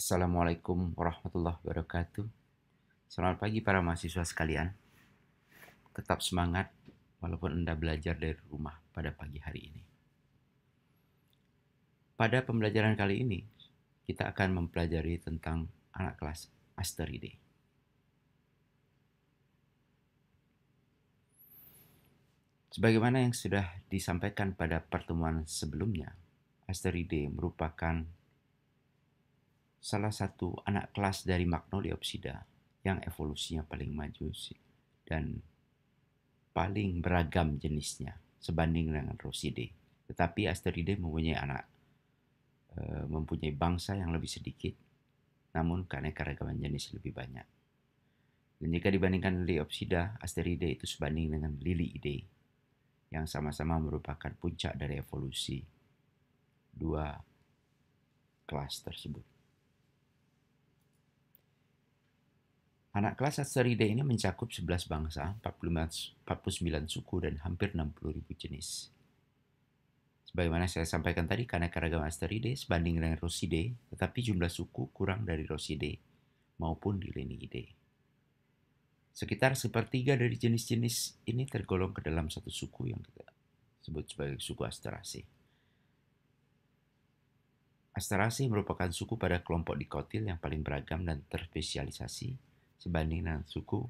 Assalamualaikum warahmatullahi wabarakatuh. Selamat pagi para mahasiswa sekalian. Tetap semangat walaupun Anda belajar dari rumah pada pagi hari ini. Pada pembelajaran kali ini, kita akan mempelajari tentang anak kelas Asteridae. Sebagaimana yang sudah disampaikan pada pertemuan sebelumnya, Asteridae merupakan salah satu anak kelas dari Magnoliopsida yang evolusinya paling maju dan paling beragam jenisnya sebanding dengan Rosidae. Tetapi Asteridae mempunyai bangsa yang lebih sedikit, namun keanekaragaman jenis lebih banyak. Dan jika dibandingkan Liopsida, Asteridae itu sebanding dengan Liliidae, yang sama-sama merupakan puncak dari evolusi dua kelas tersebut. Anak kelas Asteridae ini mencakup 11 bangsa, 49 suku, dan hampir 60.000 jenis. Sebagaimana saya sampaikan tadi, keanekaragaman Asteridae sebanding dengan Rosidae, tetapi jumlah suku kurang dari Rosidae maupun di Liniidae. Sekitar sepertiga dari jenis-jenis ini tergolong ke dalam satu suku yang kita sebut sebagai suku Asteraceae. Asteraceae merupakan suku pada kelompok dikotil yang paling beragam dan terspesialisasi sebanding dengan suku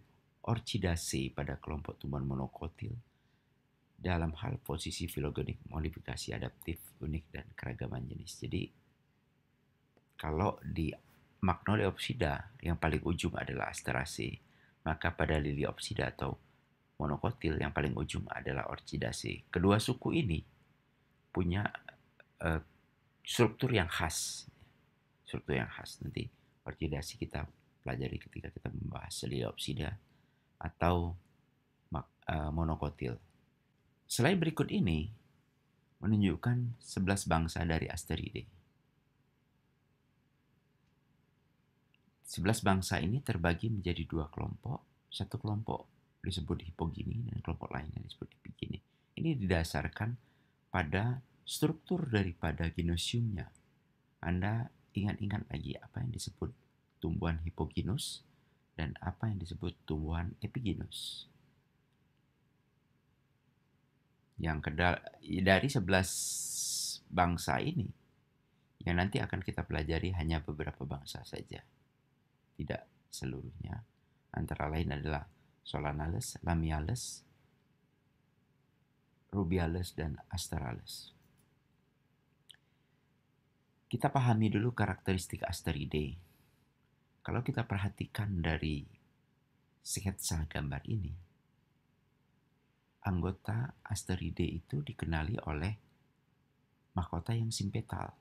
Orchidaceae pada kelompok tumbuhan monokotil dalam hal posisi filogenik, modifikasi adaptif, unik, dan keragaman jenis. Jadi, kalau di Magnoliopsida yang paling ujung adalah Asteraceae, maka pada Liliopsida atau monokotil yang paling ujung adalah Orchidaceae. Kedua suku ini punya struktur yang khas. Nanti Orchidaceae kita pelajari ketika kita membahas Liliopsida atau monokotil. Slide berikut ini menunjukkan 11 bangsa dari Asteridae. 11 bangsa ini terbagi menjadi dua kelompok. Satu kelompok disebut Hippogini dan kelompok lainnya disebut Epigini. Ini didasarkan pada struktur daripada genosiumnya. Anda ingat-ingat lagi apa yang disebut tumbuhan Hippogenus dan apa yang disebut tumbuhan Epigenus. Dari 11 bangsa ini, yang nanti akan kita pelajari hanya beberapa bangsa saja, tidak seluruhnya. Antara lain adalah Solanales, Lamiales, Rubiales, dan Asterales. Kita pahami dulu karakteristik Asteridae. Kalau kita perhatikan dari sketsa gambar ini, anggota Asteridae itu dikenali oleh mahkota yang simpetal.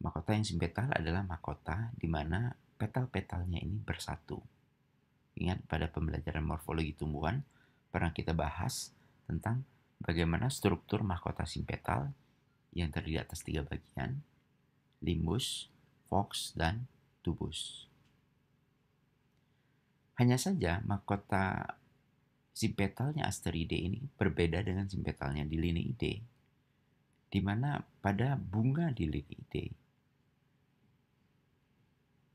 Mahkota yang simpetal adalah mahkota di mana petal-petalnya ini bersatu. Ingat pada pembelajaran morfologi tumbuhan pernah kita bahas tentang bagaimana struktur mahkota simpetal yang terdiri atas 3 bagian, limbus, fox, dan tubus. Hanya saja mahkota simpetalnya Asteridae ini berbeda dengan simpetalnya di Liniidae, di mana pada bunga di Liniidae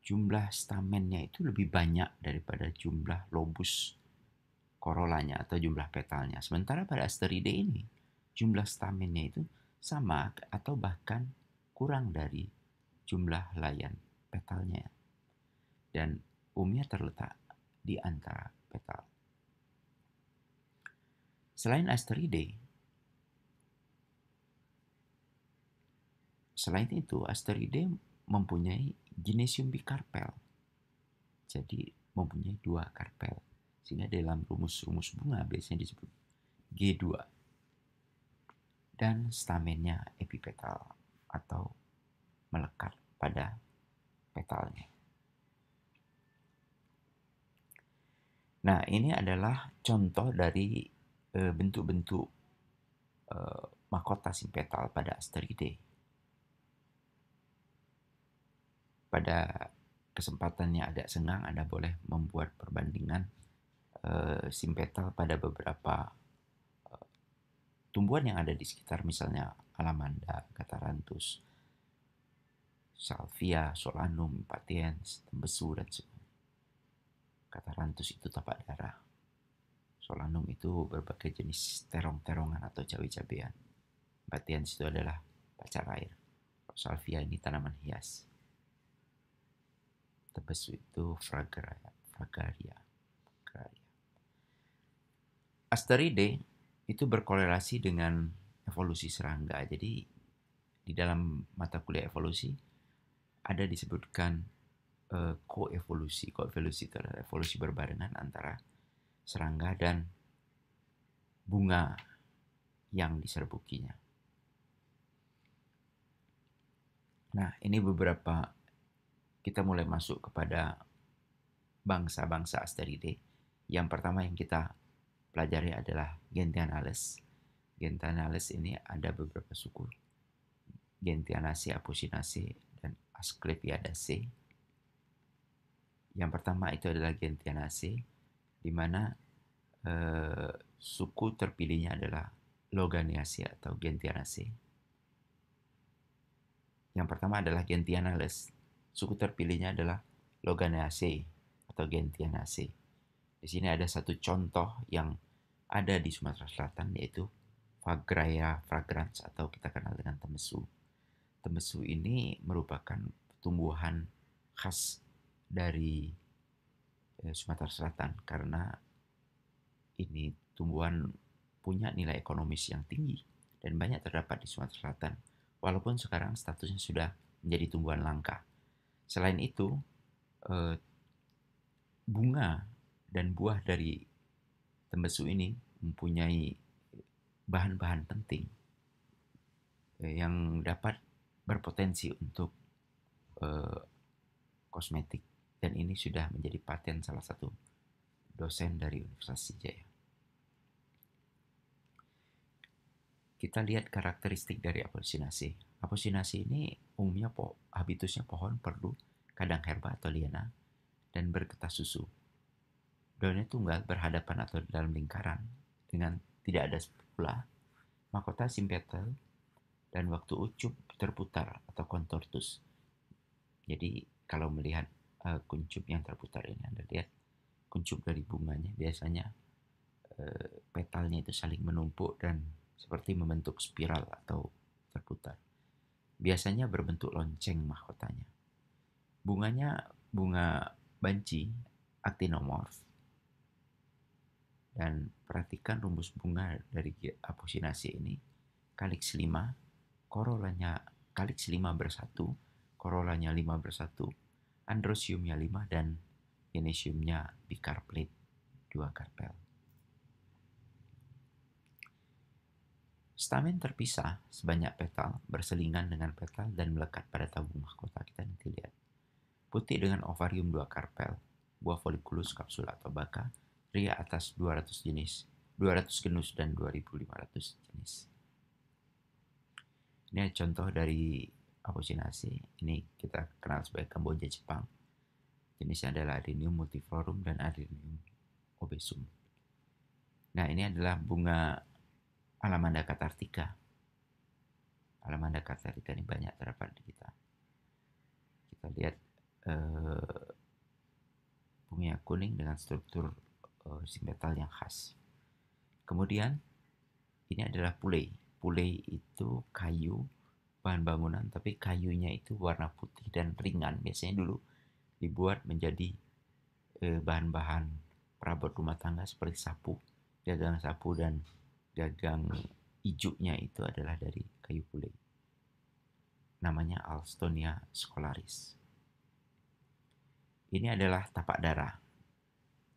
jumlah stamennya itu lebih banyak daripada jumlah lobus korolanya atau jumlah petalnya. Sementara pada Asteridae ini jumlah stamennya itu sama atau bahkan kurang dari jumlah layan petalnya, dan umumnya terletak di antara petal. Selain itu, Asteridae mempunyai genesium bikarpel. Jadi mempunyai 2 karpel. Sehingga dalam rumus-rumus bunga biasanya disebut G2. Dan stamennya epipetal atau melekat pada petalnya. Nah, ini adalah contoh dari bentuk-bentuk mahkota simpetal pada Asteridae. Pada kesempatan yang agak senggang, Anda boleh membuat perbandingan simpetal pada beberapa tumbuhan yang ada di sekitar, misalnya Alamanda, Catharanthus, Salvia, Solanum, Patiens, Tembesu, dan sebagainya. Catharanthus itu tapak darah. Solanum itu berbagai jenis terong-terongan atau cabai-cabean. Patiens itu adalah pacar air. Salvia ini tanaman hias. Tembesu itu fragaria. Asteridae itu berkorelasi dengan evolusi serangga. Jadi di dalam mata kuliah evolusi ada disebutkan koevolusi. Koevolusi itu adalah evolusi berbarengan antara serangga dan bunga yang diserbukinya. Nah, ini beberapa, kita mulai masuk kepada bangsa-bangsa Asteridae. Yang pertama yang kita pelajari adalah Gentianales. Gentianales ini ada beberapa suku. Gentianaceae, Apocynaceae, dan Asclepiadaceae. Yang pertama itu adalah Gentianaceae, di mana suku terpilihnya adalah Loganiaceae atau Gentianaceae. Yang pertama adalah Gentianales. Suku terpilihnya adalah Loganiaceae atau Gentianaceae. Di sini ada satu contoh yang ada di Sumatera Selatan, yaitu Fagraea fragrans atau kita kenal dengan tembesu. Tembesu ini merupakan tumbuhan khas dari Sumatera Selatan karena ini tumbuhan punya nilai ekonomis yang tinggi dan banyak terdapat di Sumatera Selatan. Walaupun sekarang statusnya sudah menjadi tumbuhan langka. Selain itu, bunga dan buah dari tembesu ini mempunyai bahan-bahan penting yang dapat berpotensi untuk kosmetik. Dan ini sudah menjadi paten salah satu dosen dari Universitas Sriwijaya. Kita lihat karakteristik dari Apocynaceae. Apocynaceae ini umumnya habitusnya pohon, perdu, kadang herba atau liana, dan bergetas susu. Daunnya tunggal, berhadapan atau dalam lingkaran, dengan tidak ada spatula, mahkota simpetal, dan waktu ucup terputar atau contortus. Jadi kalau melihat kuncup yang terputar ini, Anda lihat kuncup dari bunganya, biasanya petalnya itu saling menumpuk dan seperti membentuk spiral atau terputar. Biasanya berbentuk lonceng mahkotanya. Bunganya bunga banci, actinomorph. Dan perhatikan rumus bunga dari Apocynaceae ini. Calyx 5, korolanya calyx 5 bersatu, korolanya 5 bersatu, androsiumnya 5, dan genesiumnya bicarpellate 2 karpel. Stamen terpisah sebanyak petal, berselingan dengan petal dan melekat pada tabung mahkota. Kita nanti lihat. Putih dengan ovarium 2 karpel, buah folikulus, kapsul atau baka, ria atas 200 genus dan 2500 jenis. Ini contoh dari Apocynaceae. Ini kita kenal sebagai Kamboja Jepang. Jenisnya adalah Adenium multiflorum dan Adenium obesum. Nah, ini adalah bunga Alamanda cathartica. Alamanda cathartica ini banyak terdapat di kita. Kita lihat bunganya kuning dengan struktur simpetal yang khas. Kemudian ini adalah pulei. Pulei itu kayu, bahan bangunan, tapi kayunya itu warna putih dan ringan. Biasanya dulu dibuat menjadi bahan-bahan perabot rumah tangga seperti sapu, gagang sapu, dan gagang ijunya itu adalah dari kayu pulei. Namanya Alstonia scholaris. Ini adalah tapak darah.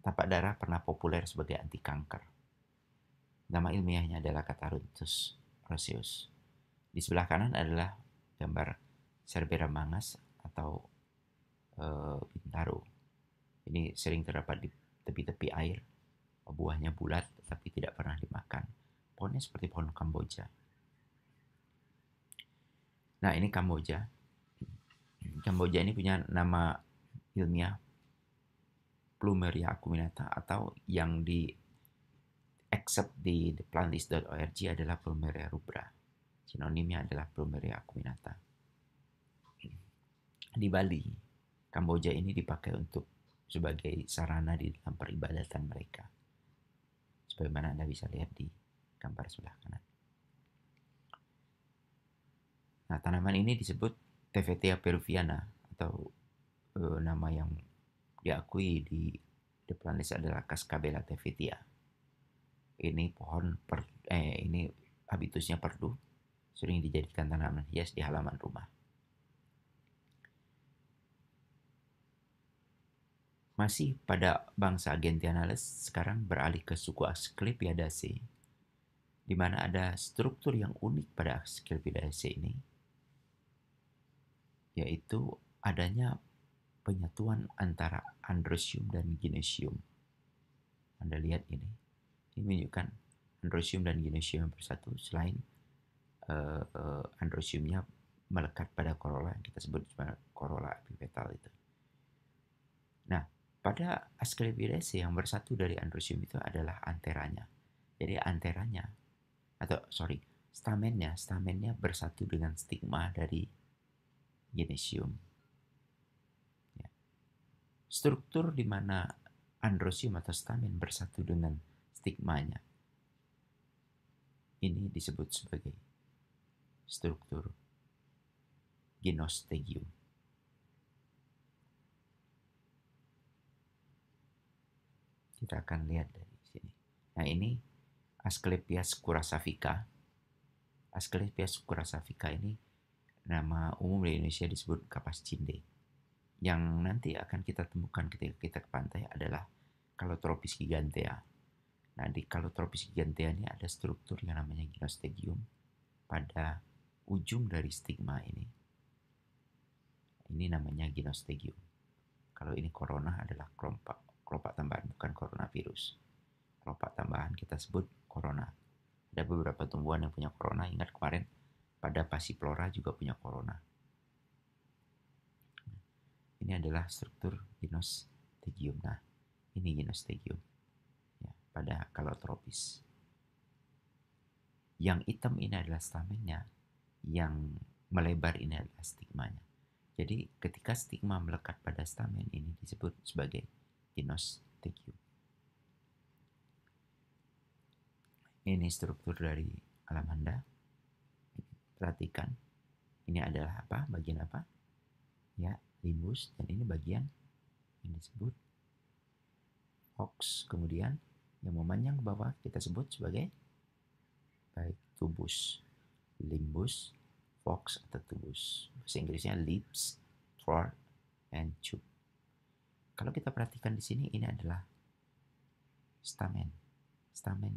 Tapak darah pernah populer sebagai anti kanker. Nama ilmiahnya adalah Catharanthus roseus. Di sebelah kanan adalah gambar Cerbera mangas atau bintaro. Ini sering terdapat di tepi-tepi air. Buahnya bulat tetapi tidak pernah dimakan. Pohonnya seperti pohon Kamboja. Nah, ini Kamboja. Kamboja ini punya nama ilmiah Plumeria acuminata, atau yang di accept di theplantlist.org adalah Plumeria rubra. Sinonimnya adalah Plumeria acuminata. Di Bali, Kamboja ini dipakai untuk sebagai sarana di dalam peribadatan mereka. Sebagaimana Anda bisa lihat di gambar sebelah kanan. Nah, tanaman ini disebut Tevetia peruviana atau nama yang diakui di The Planet adalah Cascabella tevetia. Ini ini habitusnya perdu, sering dijadikan tanaman hias di halaman rumah. Masih pada bangsa Gentianales, sekarang beralih ke suku Asclepiadaceae, di mana ada struktur yang unik pada Asclepiadaceae ini, yaitu adanya penyatuan antara Androsium dan Gynoecium. Anda lihat ini menunjukkan Androsium dan Gynoecium yang bersatu. Selain Androsiumnya melekat pada corolla yang kita sebut sebagai corolla epipetal itu. Nah, pada Asclepiadaceae yang bersatu dari Androsium itu adalah anteranya. Jadi stamennya bersatu dengan stigma dari Gynoecium. Ya. Struktur di mana Androsium atau stamen bersatu dengan stigmanya ini disebut sebagai struktur Gynostegium. Kita akan lihat dari sini. Nah, ini Asclepias curasafica. Asclepias curasafica ini nama umum di Indonesia disebut kapas cinde. Yang nanti akan kita temukan ketika kita ke pantai adalah Calotropis gigantea. Nah, di Calotropis gigantea ini ada struktur yang namanya Gynostegium pada ujung dari stigma ini. Ini namanya Gynostegium. Kalau ini corona adalah kelopak tambahan, bukan coronavirus. Kelopak tambahan kita sebut corona. Ada beberapa tumbuhan yang punya corona. Ingat kemarin pada Passiflora juga punya corona. Ini adalah struktur Gynostegium. Nah, ini Gynostegium ya, pada Calotropis. Yang hitam ini adalah stamennya, yang melebar ini adalah stigmanya. Jadi ketika stigma melekat pada stamen ini disebut sebagai Gynostegium. Ini struktur dari alamanda. Perhatikan, ini adalah apa? Bagian apa? Ya, limbus, dan ini bagian yang disebut fox. Kemudian yang memanjang ke bawah kita sebut sebagai baik tubus, limbus, fox atau tubus. Bahasa Inggrisnya lips, throat, and tube. Kalau kita perhatikan di sini, ini adalah stamen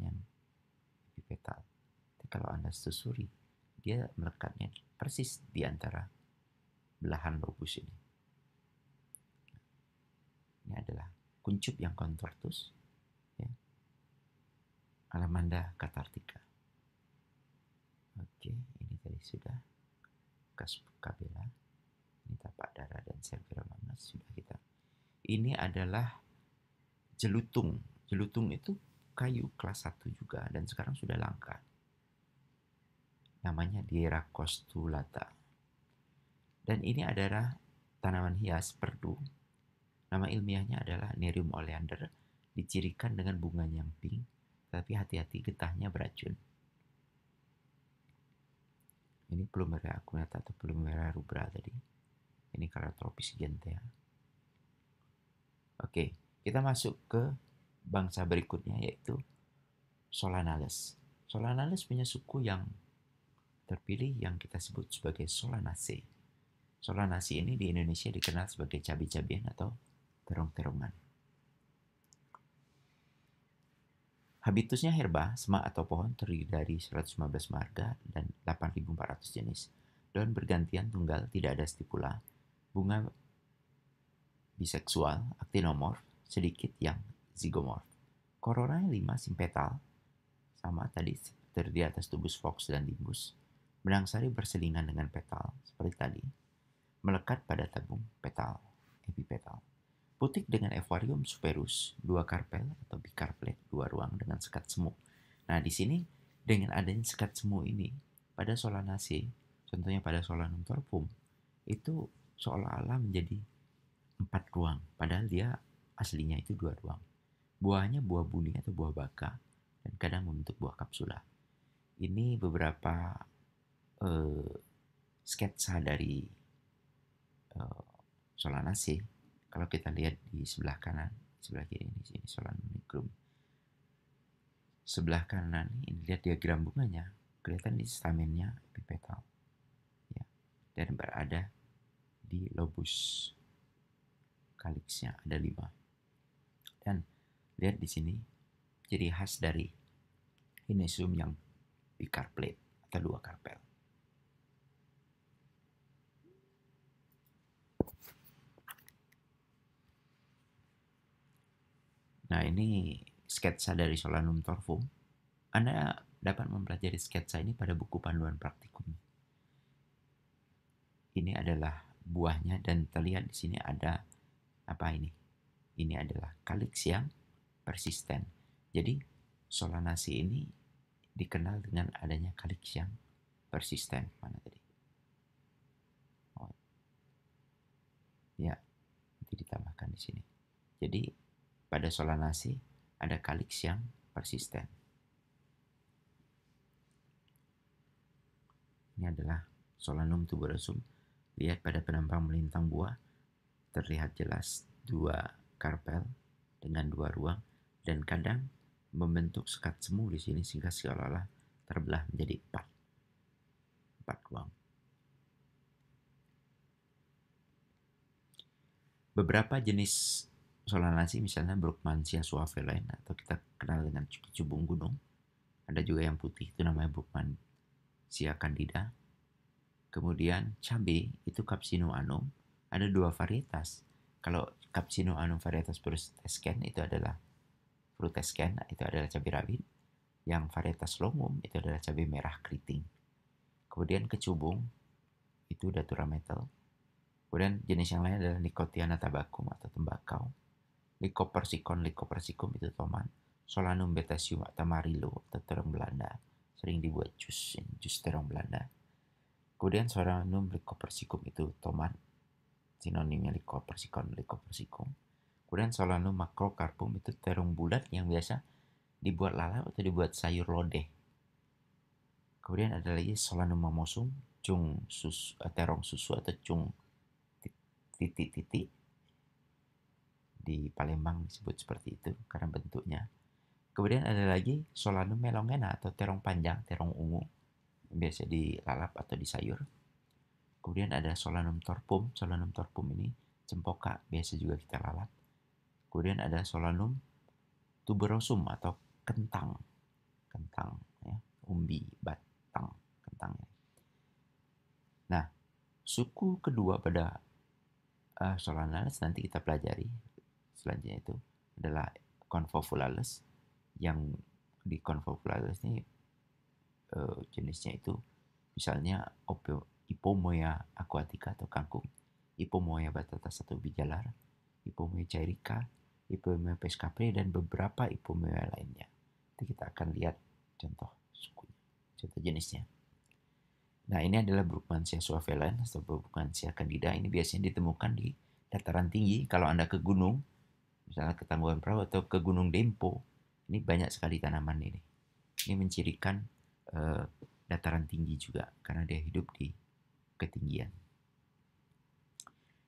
yang epipetal. Tapi kalau Anda susuri, dia melekatnya persis di antara belahan lobus ini. Ini adalah kuncup yang contortus, ya. Alamanda cathartica. Oke, ini tadi sudah Cascabella. Ini tapak dara dan Cervera mangas sudah kita. Ini adalah jelutung. Jelutung itu kayu kelas 1 juga dan sekarang sudah langka. Namanya Dieracostulata. Dan ini adalah tanaman hias perdu. Nama ilmiahnya adalah Nerium oleander, dicirikan dengan bunganya yang pink, tapi hati-hati getahnya beracun. Ini Plumeria acuminata atau Plumeria rubra tadi. Ini Calotropis gigantea. Oke, kita masuk ke bangsa berikutnya yaitu Solanales. Solanales punya suku yang terpilih yang kita sebut sebagai Solanaceae. Solanaceae ini di Indonesia dikenal sebagai cabai-cabian atau terong-terongan. Habitusnya herba, semak atau pohon terdiri dari 115 marga dan 8.400 jenis. Daun bergantian tunggal, tidak ada stipula. Bunga biseksual, aktinomorf, sedikit yang zigomorf. Corolla 5 simpetal, sama tadi terdiri atas tubus fox dan limbus. Benang sari berselingan dengan petal, seperti tadi. Melekat pada tabung petal, epipetal. Putik dengan Evarium superus, 2 karpel atau bikarplet, 2 ruang dengan sekat semu. Nah, di sini dengan adanya sekat semu ini, pada Solanaceae, contohnya pada Solanum torpum, itu seolah-olah menjadi 4 ruang, padahal dia aslinya itu 2 ruang. Buahnya buah buni atau buah baka, dan kadang membentuk buah kapsula. Ini beberapa sketsa dari Solanaceae. Kalau kita lihat di sebelah kanan, sebelah kiri di sini Solanum nigrum. Sebelah kanan ini lihat diagram bunganya, kelihatan di stamennya epipetal, ya, dan berada di lobus calyxnya ada 5. Dan lihat di sini ciri khas dari Hinoecium yang bicarpellate atau 2 karpel. Nah, ini sketsa dari Solanum torpum. Anda dapat mempelajari sketsa ini pada buku panduan praktikum. Ini adalah buahnya dan terlihat di sini ada apa ini? Ini adalah calyx yang persisten. Jadi Solanaceae ini dikenal dengan adanya calyx yang persisten. Mana tadi? Oh, ya, nanti ditambahkan di sini. Jadi pada Solanaceae ada calyx yang persisten. Ini adalah Solanum tuberosum. Lihat pada penampang melintang buah, terlihat jelas 2 karpel dengan 2 ruang, dan kadang membentuk sekat semu di sini sehingga seolah-olah terbelah menjadi 4 ruang. Beberapa jenis Solanaceae, misalnya Brugmansia suaveolae atau kita kenal dengan cubung gunung. Ada juga yang putih, itu namanya Brugmansia candida. Kemudian cabai itu Capsinoanum, ada 2 varietas. Kalau Capsinoanum varietas frutescens itu adalah itu adalah cabai rawit. Yang varietas longum itu adalah cabai merah keriting. Kemudian kecubung itu Datura metal. Kemudian jenis yang lain adalah Nicotiana tabacum atau tembakau. Lycopersicum itu toman. Solanum betacium atau Amarillo atau terong Belanda. Sering dibuat jus terong Belanda. Kemudian Solanum lycopersicum itu toman, sinonimnya Lycopersicum. Kemudian Solanum macrocarpum itu terong bulat yang biasa dibuat lalap atau dibuat sayur lodeh. Kemudian ada lagi Solanum mammosum, terong susu atau cung titik-titik. Di Palembang disebut seperti itu karena bentuknya. Kemudian ada lagi Solanum melongena atau terong panjang, terong ungu, biasa dilalap atau di sayur. Kemudian ada Solanum torpum. Solanum torpum ini cempoka, biasa juga kita lalap. Kemudian ada Solanum tuberosum atau kentang ya, umbi batang kentangnya. Nah, suku kedua pada Solanaceae nanti kita pelajari selanjutnya itu adalah Convolvulales. Yang di Convolvulales ini jenisnya itu misalnya Ipomoea aquatica atau kangkung, Ipomoea batatas atau bijalar, Ipomoea cairica, Ipomoea pescapre, dan beberapa Ipomoea lainnya. Nanti kita akan lihat contoh sukunya, contoh jenisnya. Nah, ini adalah Brugmansia suaveolae atau Brugmansia candida. Ini biasanya ditemukan di dataran tinggi. Kalau Anda ke gunung, misalnya ke Tangkuban Perahu atau ke Gunung Dempo, ini banyak sekali tanaman ini. Ini mencirikan dataran tinggi juga karena dia hidup di ketinggian.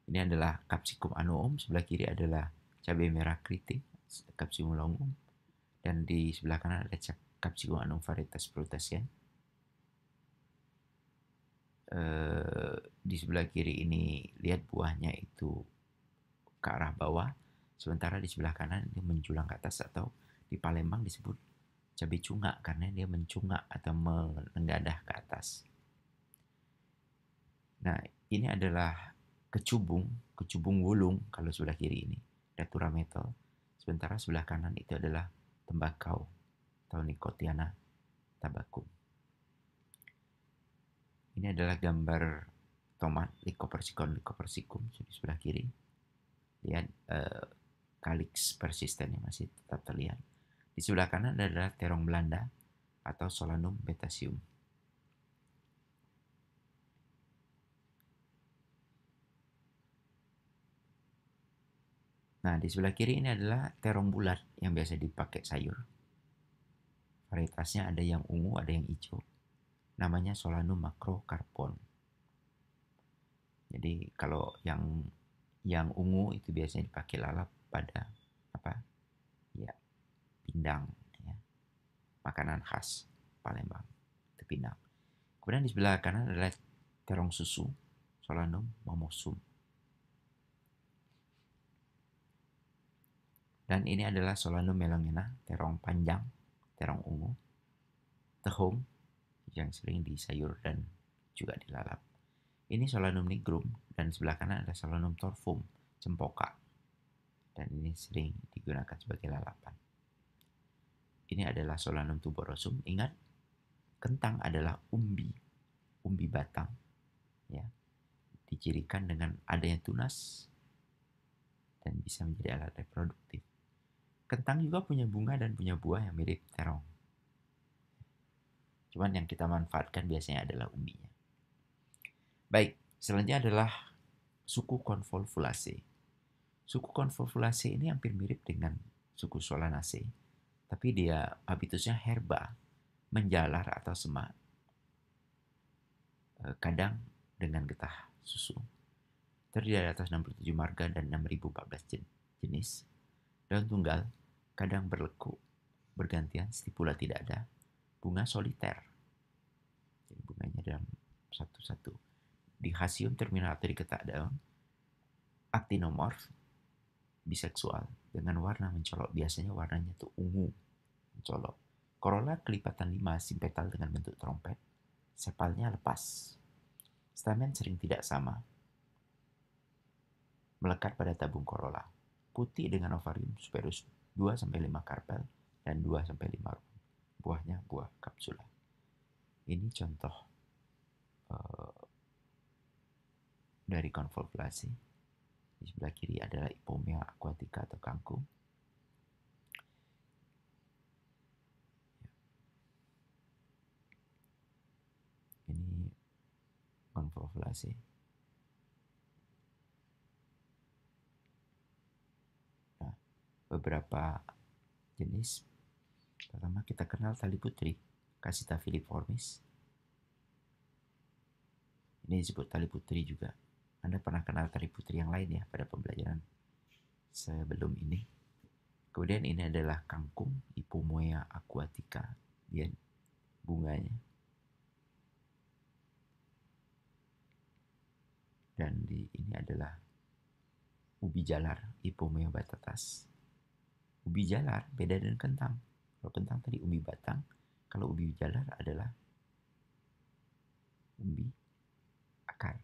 Ini adalah Capsicum annuum, sebelah kiri adalah cabai merah keriting, Capsicum longum, dan di sebelah kanan ada Capsicum annuum varietas frutescens. Di sebelah kiri ini lihat buahnya itu ke arah bawah, sementara di sebelah kanan ini menjulang ke atas, atau di Palembang disebut cabai cungak karena dia mencungak atau menenggadah ke atas. Nah, ini adalah kecubung wulung kalau sebelah kiri ini, Datura metal. Sementara sebelah kanan itu adalah tembakau atau Nicotiana tabacum. Ini adalah gambar tomat Lycopersicum di sebelah kiri. Lihat calyx persisten yang masih tetap terlihat. Di sebelah kanan adalah terong Belanda atau Solanum betacium. Nah, di sebelah kiri ini adalah terong bulat yang biasa dipakai sayur. Varietasnya ada yang ungu, ada yang hijau. Namanya Solanum macrocarpon. Jadi kalau yang ungu itu biasanya dipakai lalap pada apa? Ya, pindang, ya. Makanan khas Palembang, itu pindang. Kemudian di sebelah kanan adalah terong susu, Solanum momosum. Dan ini adalah Solanum melongena, terong panjang, terong ungu, tehung yang sering disayur dan juga dilalap. Ini Solanum nigrum dan sebelah kanan ada Solanum torfum, cempoka. Dan ini sering digunakan sebagai lalapan. Ini adalah Solanum tuberosum. Ingat, kentang adalah umbi batang, ya, dicirikan dengan adanya tunas dan bisa menjadi alat reproduktif. Kentang juga punya bunga dan punya buah yang mirip terong. Cuman yang kita manfaatkan biasanya adalah umbinya. Baik, selanjutnya adalah suku Convolvulaceae. Suku Convolvulaceae ini hampir mirip dengan suku Solanaceae, tapi dia habitusnya herba, menjalar atau semak, kadang dengan getah susu. Terdiri dari atas 67 marga dan 6.014 jenis. Daun tunggal, kadang berlekuk, bergantian, stipula tidak ada. Bunga soliter. Jadi bunganya dalam satu-satu. Dihasium terminal atau di ketak daun. Actinomorph, biseksual, dengan warna mencolok. Biasanya warnanya itu ungu, mencolok. Corolla kelipatan 5, simpetal dengan bentuk trompet. Sepalnya lepas. Stamen sering tidak sama. Melekat pada tabung corolla. Putih dengan ovarium superus 2-5 karpel dan 2-5 rung. Buahnya buah kapsula. Ini contoh dari Convolvulaceae. Di sebelah kiri adalah Ipomea aquatica atau kangkung. Ini Convolvulaceae. Nah, beberapa jenis. Pertama kita kenal tali putri, Casita filiformis. Ini disebut tali putri juga. Anda pernah kenal tali putri yang lain ya pada pembelajaran sebelum ini. Kemudian ini adalah kangkung, Ipomea aquatica. Dia bunganya. Dan ini adalah ubi jalar, Ipomea batatas. Ubi jalar beda dengan kentang. Kalau kentang tadi ubi batang, kalau ubi jalar adalah umbi akar.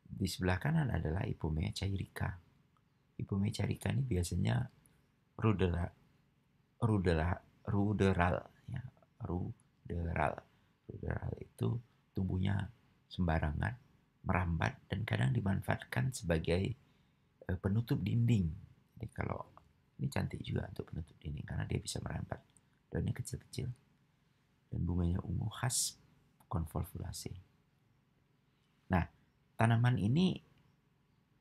Di sebelah kanan adalah Ipomea cairica. Ipomea cairica ini biasanya ruderal, ya, ruderal. Ruderal itu tumbuhnya sembarangan, merambat dan kadang dimanfaatkan sebagai penutup dinding. Jadi kalau ini cantik juga untuk penutup dinding karena dia bisa merambat. Daunnya kecil-kecil dan bunganya ungu khas Convolvulaceae. Nah, tanaman ini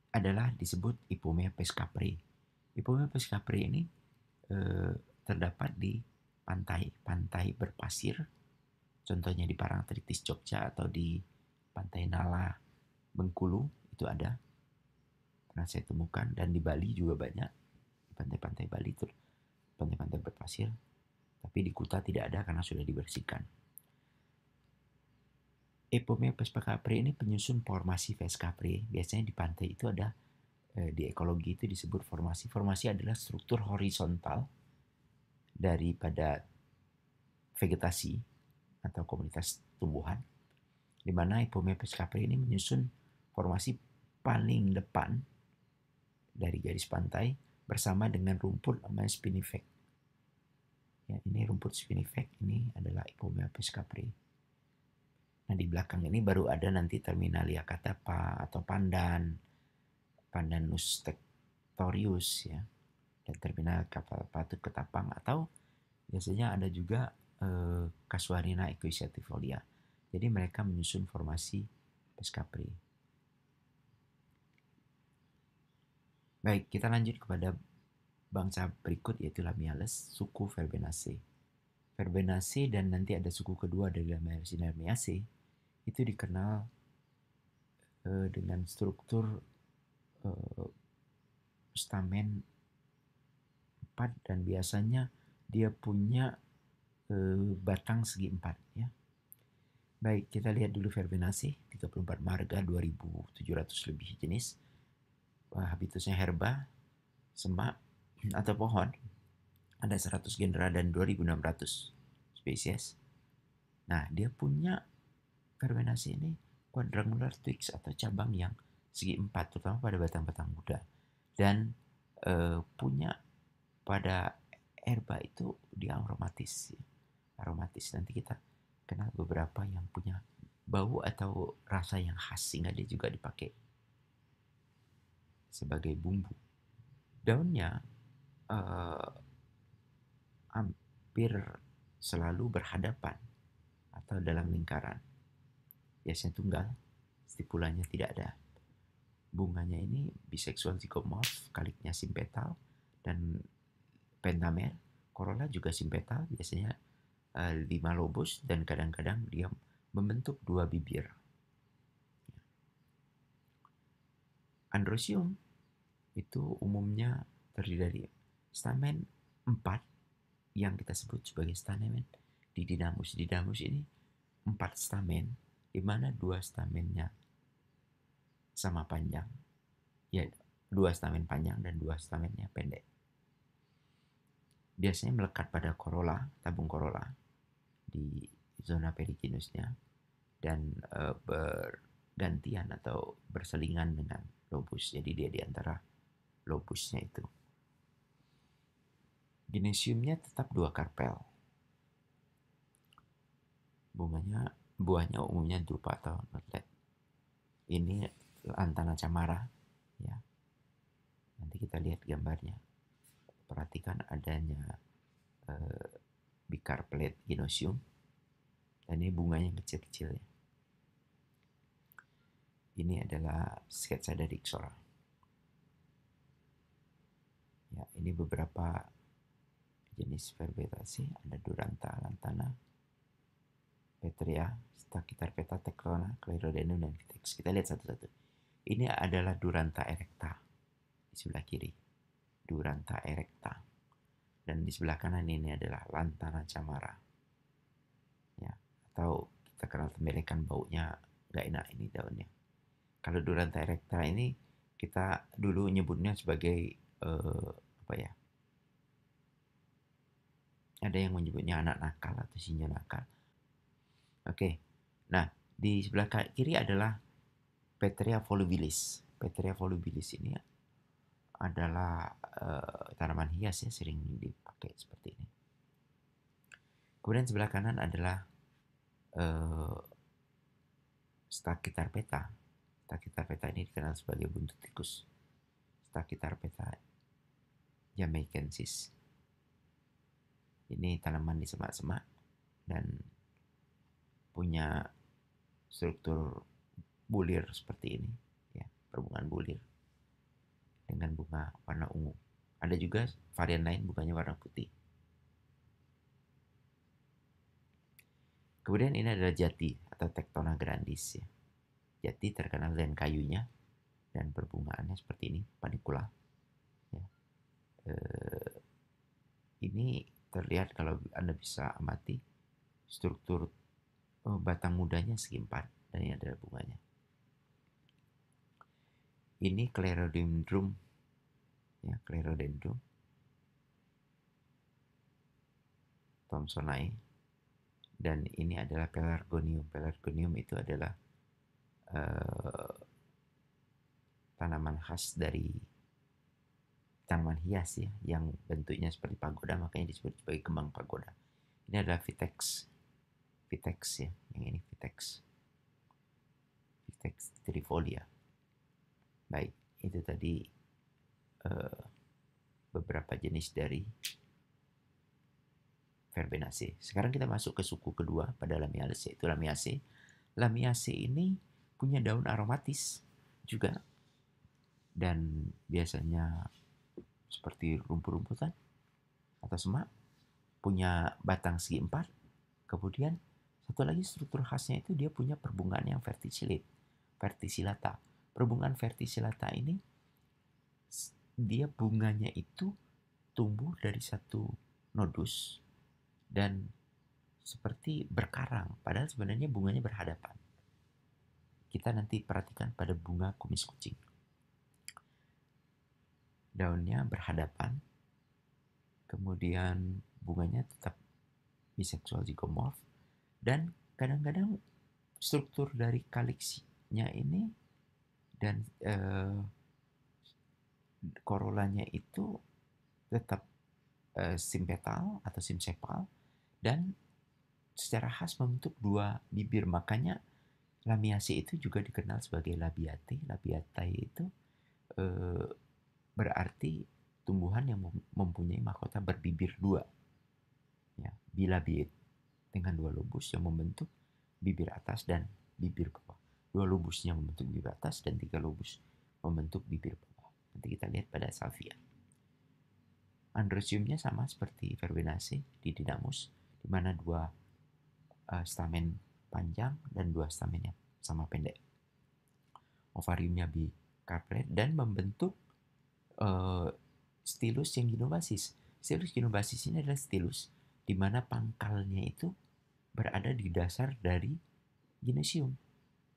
adalah disebut Ipomea pescapre. Ipomea pescapre ini terdapat di pantai berpasir, contohnya di Parangtritis Jogja atau di Pantai Nala Bengkulu itu ada, pernah saya temukan, dan di Bali juga banyak, di pantai-pantai Bali itu pantai-pantai berpasir, tapi di Kuta tidak ada karena sudah dibersihkan. Ipomea pescapre ini penyusun formasi pescapre. Biasanya di pantai itu ada, di ekologi itu disebut formasi. Formasi adalah struktur horizontal daripada vegetasi atau komunitas tumbuhan, di mana Ipomea pescapre ini menyusun formasi paling depan dari garis pantai bersama dengan rumput namanya spinifex. Ya, ini rumput spinifex, ini adalah Ipomea pescapre. Nah, di belakang ini baru ada nanti Terminalia catapa atau Pandanus tectorius, ya, dan Terminalia catapa itu ketapang, atau biasanya ada juga Casuarina equisetifolia. Jadi mereka menyusun formasi Pescapri. Baik, kita lanjut kepada bangsa berikut yaitu Lamiales, suku Verbenaceae. Verbenaceae dan nanti ada suku kedua dari Lamiaceae itu dikenal dengan struktur stamen 4 dan biasanya dia punya batang segi 4 ya. Baik, kita lihat dulu Verbenaceae, 34 marga, 2.700 lebih jenis. Habitusnya herba, semak, atau pohon. Ada 100 genera dan 2.600 spesies. Nah, dia punya Verbenaceae ini quadrangular twigs atau cabang yang segi 4, terutama pada batang-batang muda. Dan punya pada herba itu dia aromatis. Ya. Aromatis, nanti kita kenal beberapa yang punya bau atau rasa yang khas sehingga dia juga dipakai sebagai bumbu. Daunnya hampir selalu berhadapan atau dalam lingkaran. Biasanya tunggal, stipulanya tidak ada. Bunganya ini biseksual zygomorph, kaliknya simpetal dan pentamer. Corolla juga simpetal, biasanya 5 lobus dan kadang-kadang dia membentuk 2 bibir. Androsium itu umumnya terdiri dari stamen 4 yang kita sebut sebagai stamen didynamus. Didynamus ini 4 stamen, di mana 2 stamennya sama panjang. Ya, 2 stamen panjang dan 2 stamennya pendek. Biasanya melekat pada corolla, tabung corolla di zona periginusnya dan bergantian atau berselingan dengan lobus. Jadi dia di antara lobusnya itu. Genesiumnya tetap 2 karpel. Buahnya umumnya drupa atau nutlet. Ini lantana camara, ya. Nanti kita lihat gambarnya. Perhatikan adanya bicarpellate genesium. Dan ini bunganya kecil-kecil ya. Ini adalah sketsa dari Ixora. Ya, ini beberapa jenis Verbenaceae, ada Duranta, Lantana, Petrea, Stachycarpeta, Tectona, Clerodendron, dan Vitex. Kita lihat satu-satu. Ini adalah Duranta erecta di sebelah kiri. Duranta erecta. Dan di sebelah kanan ini adalah Lantana camara. Ya, atau kita kenal tembelekan baunya nggak enak ini daunnya. Kalau Duranta erecta ini kita dulu nyebutnya sebagai apa ya? Ada yang menyebutnya anak nakal atau sinyo nakal. Oke. Nah, di sebelah kiri adalah Petrea volubilis. Petrea volubilis ini adalah tanaman hias ya, sering dipakai seperti ini. Kemudian sebelah kanan adalah Stachycarpeta. Stachycarpeta ini dikenal sebagai buntut tikus. Stachycarpeta jamaicensis. Ini tanaman di semak-semak dan punya struktur bulir seperti ini, ya, perbungaan bulir dengan bunga warna ungu. Ada juga varian lain bunganya warna putih. Kemudian ini adalah jati atau Tectona grandis ya. Jati terkenal dengan kayunya dan perbungaannya seperti ini, panicula. Ya. Ini terlihat kalau Anda bisa amati struktur batang mudanya segi 4 dan ini adalah bunganya. Ini Clerodendrum ya, Clerodendrum Thomsonii, dan ini adalah Pelargonium. Pelargonium itu adalah tanaman khas dari tanaman hias ya, yang bentuknya seperti pagoda, makanya disebut sebagai kembang pagoda. Ini adalah Vitex. Vitex ya, yang ini Vitex. Vitex trifolia. Baik, itu tadi beberapa jenis dari Verbenaceae. Sekarang kita masuk ke suku kedua pada Lamiales, yaitu Lamiaceae. Lamiaceae ini punya daun aromatis juga, dan biasanya seperti rumput-rumputan atau semak, punya batang segi empat. Kemudian satu lagi struktur khasnya itu dia punya perbungaan yang verticillata. Perbungaan verticillata ini dia bunganya itu tumbuh dari satu nodus dan seperti berkarang, padahal sebenarnya bunganya berhadapan. Kita nanti perhatikan pada bunga kumis kucing. Daunnya berhadapan, kemudian bunganya tetap biseksual zigomorf, dan kadang-kadang struktur dari kaliksnya ini dan korolanya itu tetap simpetal atau simsepal, dan secara khas membentuk dua bibir. Makanya Lamiaceae itu juga dikenal sebagai labiate. Labiate itu berarti tumbuhan yang mempunyai mahkota berbibir dua, ya, bilabiate, dengan dua lobus yang membentuk bibir atas dan bibir bawah. Dua lobusnya membentuk bibir atas dan tiga lobus membentuk bibir bawah. Nanti kita lihat pada salvia. Androsiumnya sama seperti Verbenaceae di Didymus, di mana dua stamen panjang dan dua stamen yang sama pendek. Ovariumnya bicarpellate dan membentuk stilus yang ginobasis. Stilus ginobasis ini adalah stilus di mana pangkalnya itu berada di dasar dari ginosium.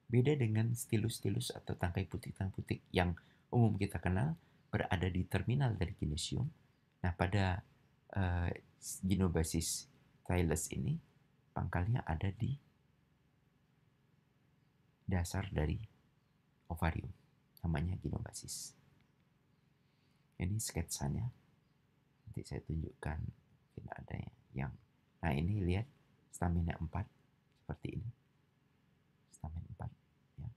Beda dengan stilus-stilus atau tangkai putik-tangkai yang umum kita kenal berada di terminal dari ginosium. Nah, pada Ginobasis thylus ini pangkalnya ada di dasar dari ovarium, namanya ginobasis. Ini sketsanya, nanti saya tunjukkan, mungkin ada yang, nah ini lihat stamennya 4 seperti ini, stamen 4 ya.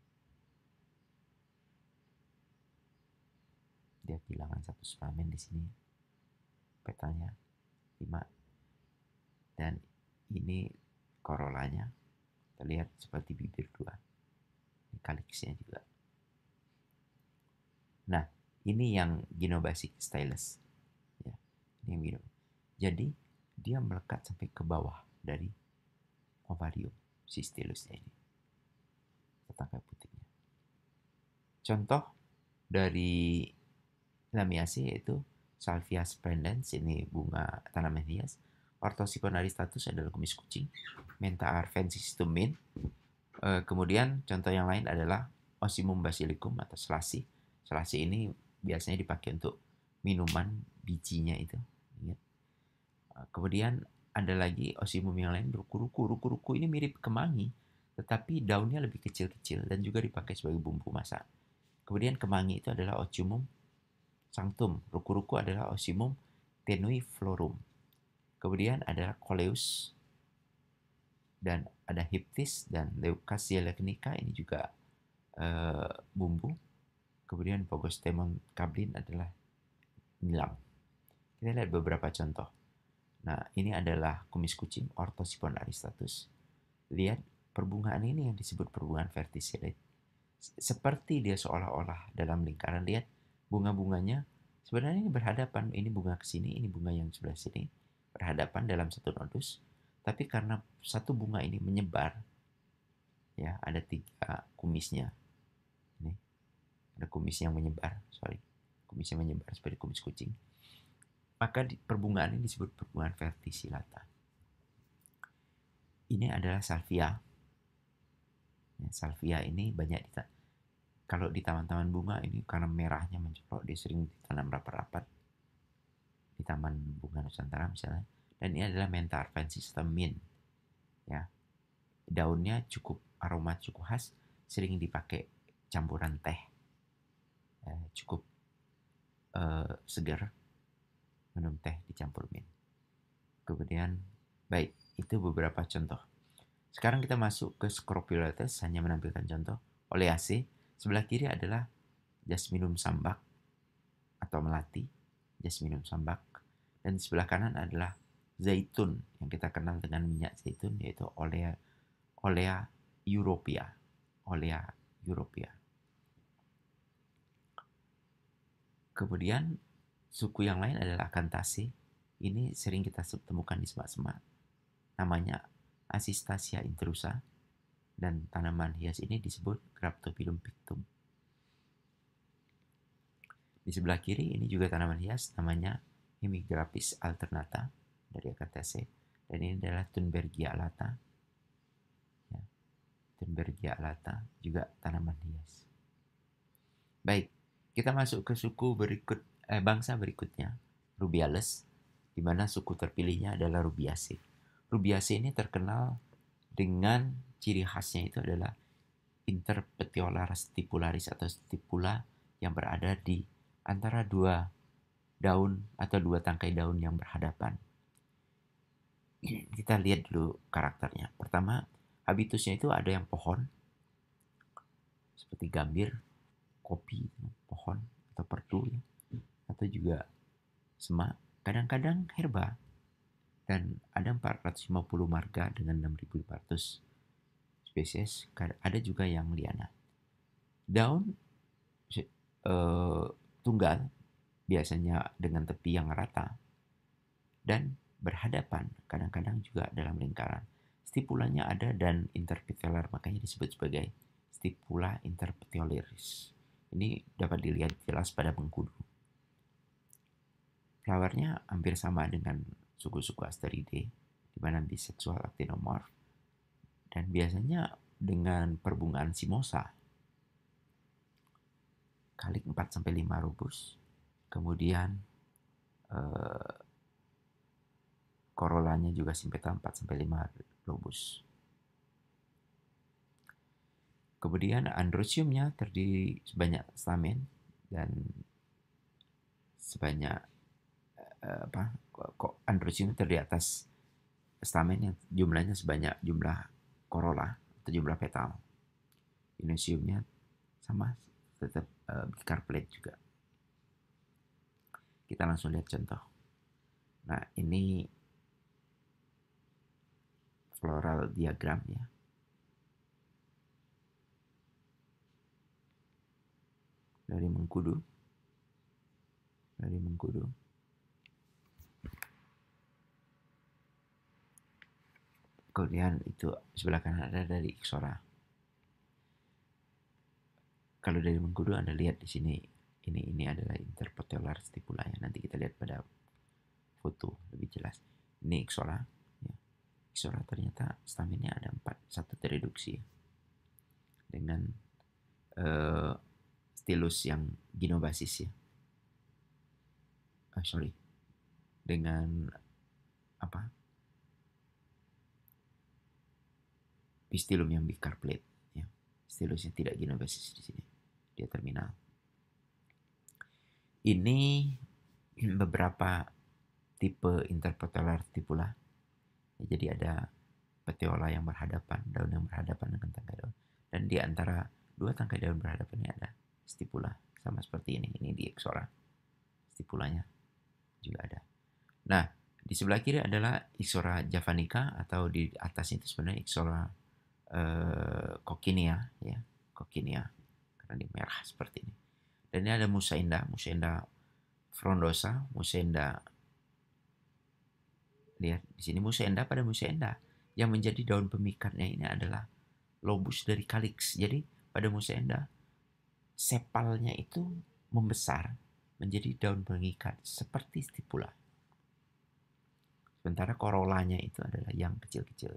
Dia kehilangan satu stamen di sini, petalnya 5, dan ini korolanya terlihat seperti bibir 2, ini kaliksnya juga. Nah, ini yang Ginobasis stylus ya, ini yang jadi dia melekat sampai ke bawah dari ovarium si stilusnya ini, tangkai putiknya. Contoh dari Lamiaceae yaitu Salvia splendens, ini bunga tanaman hias. Orthosipon aristatus adalah kumis kucing. Mentha arvensis itu mint. Kemudian contoh yang lain adalah Ocimum basilicum atau selasi. Selasi ini biasanya dipakai untuk minuman bijinya itu. Kemudian ada lagi Ocimum yang lain, ruku-ruku. Ruku-ruku ini mirip kemangi, tetapi daunnya lebih kecil-kecil dan juga dipakai sebagai bumbu masak. Kemudian kemangi itu adalah Ocimum sanctum. Ruku-ruku adalah Ocimum tenuiflorum. Kemudian ada Coleus, dan ada Hyptis dan Leucasia lecnica, ini juga bumbu. Kemudian Pogostemon cablin adalah nilam. Kita lihat beberapa contoh. Nah, ini adalah kumis kucing Orthosipon aristatus. Lihat perbungaan ini yang disebut perbungaan verticillate. Seperti dia seolah-olah dalam lingkaran. Lihat bunga-bunganya sebenarnya ini berhadapan. Ini bunga ke sini, ini bunga yang sebelah sini, berhadapan dalam satu nodus. Tapi karena satu bunga ini menyebar, ya, ada 3 kumisnya. Ini ada kumis yang menyebar, kumisnya menyebar seperti kumis kucing. Maka perbungaan ini disebut perbungaan verticillata. Ini adalah salvia. Ya, salvia ini banyak kalau di taman-taman bunga ini karena merahnya mencolok, dia sering ditanam rapat-rapat di Taman Bunga Nusantara misalnya. Dan ini adalah Mentha arvensis atau mint. Ya, daunnya cukup aroma cukup khas, sering dipakai campuran teh, cukup segar, minum teh dicampur mint. Kemudian, baik, itu beberapa contoh. Sekarang kita masuk ke Scrophulates, hanya menampilkan contoh. Oleaceae, sebelah kiri adalah Jasminum sambac atau melati, Jasminum sambac, dan sebelah kanan adalah zaitun yang kita kenal dengan minyak zaitun, yaitu Olea europea, Olea europea. Kemudian suku yang lain adalah Acanthaceae. Ini sering kita temukan di semak-semak. Namanya Asistasia intrusa. Dan tanaman hias ini disebut Graptophyllum pictum. Di sebelah kiri ini juga tanaman hias namanya Hemigraphis alternata dari Acanthaceae. Dan ini adalah Thunbergia alata. Ya, Thunbergia alata juga tanaman hias. Baik, kita masuk ke suku bangsa berikutnya, Rubiales, di mana suku terpilihnya adalah Rubiaceae. Rubiaceae ini terkenal dengan ciri khasnya itu adalah interpetiolar stipularis atau stipula yang berada di antara dua daun atau dua tangkai daun yang berhadapan. Kita lihat dulu karakternya. Pertama, habitusnya itu ada yang pohon, seperti gambir, kopi, pohon, atau perdu, atau juga semak, kadang-kadang herba. Dan ada 450 marga dengan 6.500 spesies, ada juga yang liana. Daun tunggal, biasanya dengan tepi yang rata, dan berhadapan, kadang-kadang juga dalam lingkaran. Stipulanya ada dan interpetiolar, makanya disebut sebagai stipula interpetiolaris. Ini dapat dilihat jelas pada mengkudu. Flowernya hampir sama dengan suku-suku Asteridae, di mana biseksual actinomorph, dan biasanya dengan perbungaan simosa. Kalik 4-5 rubus. Kemudian korolanya juga simpeta 4-5 rubus. Kemudian androsiumnya terdiri sebanyak stamen dan sebanyak androsium terdiri atas stamen yang jumlahnya sebanyak jumlah korola atau jumlah petal. Inosiumnya sama, tetap bicarpellate juga. Kita langsung lihat contoh. Nah, ini floral diagram ya. Dari mengkudu. Kemudian itu sebelah kanan ada dari Ixora. Kalau dari mengkudu Anda lihat di sini, ini adalah interpetiolar stipula ya. Nanti kita lihat pada foto lebih jelas. Ini Ixora. Ya. Ixora ternyata stamennya ada 4, satu tereduksi ya. Dengan stilus yang ginobasis ya. Dengan pistilum yang bicarpellate ya. Stilusnya tidak ginobasis di sini. Dia terminal. Ini beberapa tipe interpetiolar stipula. Ya, jadi ada petiola yang berhadapan, daun yang berhadapan dengan tangkai daun. Dan di antara dua tangkai daun berhadapan ini ada stipula. Sama seperti ini. Ini di Ixora. Stipulanya juga ada. Nah, di sebelah kiri adalah Ixora javanica, atau di atas itu sebenarnya Ixora coccinea ya, coccinea karena dia merah seperti ini. Dan ini ada Mussaenda frondosa, Mussaenda. Lihat di sini Mussaenda, pada Mussaenda yang menjadi daun pemikatnya ini adalah lobus dari calyx. Jadi pada Mussaenda sepalnya itu membesar menjadi daun pengikat seperti stipula. Sementara korolanya itu adalah yang kecil-kecil.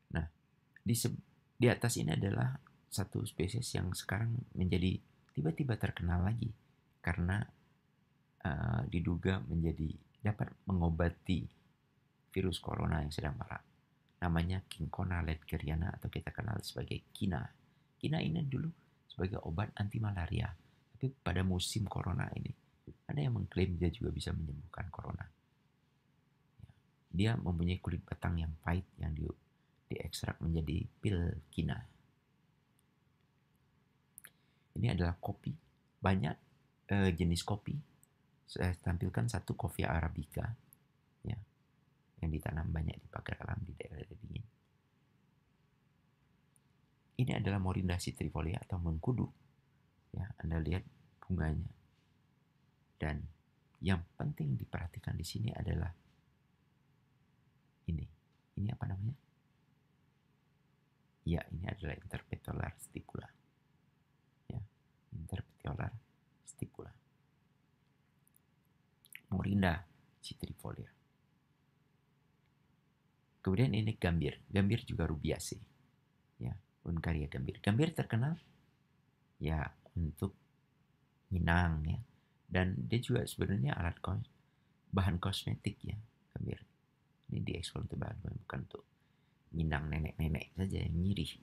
Nah, di atas ini adalah satu spesies yang sekarang menjadi tiba-tiba terkenal lagi karena diduga dapat mengobati virus corona yang sedang marak. Namanya Cinchona ledgeriana, atau kita kenal sebagai Kina. Kina ini dulu sebagai obat anti malaria, tapi pada musim corona ini ada yang mengklaim dia juga bisa menyembuhkan corona. Dia mempunyai kulit batang yang pahit yang diekstrak menjadi pil Kina. Ini adalah kopi. Banyak jenis kopi. Saya tampilkan satu Coffea arabica ya, yang ditanam banyak di pagar alam di daerah dingin. ini adalah Morinda citrifolia atau mengkudu. Ya, Anda lihat bunganya. Dan yang penting diperhatikan di sini adalah ini. Ini apa namanya? Ya, ini adalah interpetiolar stipula. Ya, interpetiolar stipula. Morinda citrifolia. Kemudian ini gambir. Gambir juga rubiaceae. Ya, Uncaria gambir. Gambir terkenal ya untuk minang ya. Dan dia juga sebenarnya bahan kosmetik ya, gambir. Ini diekspor untuk bahan, bukan untuk minang nenek-nenek saja yang nyirih.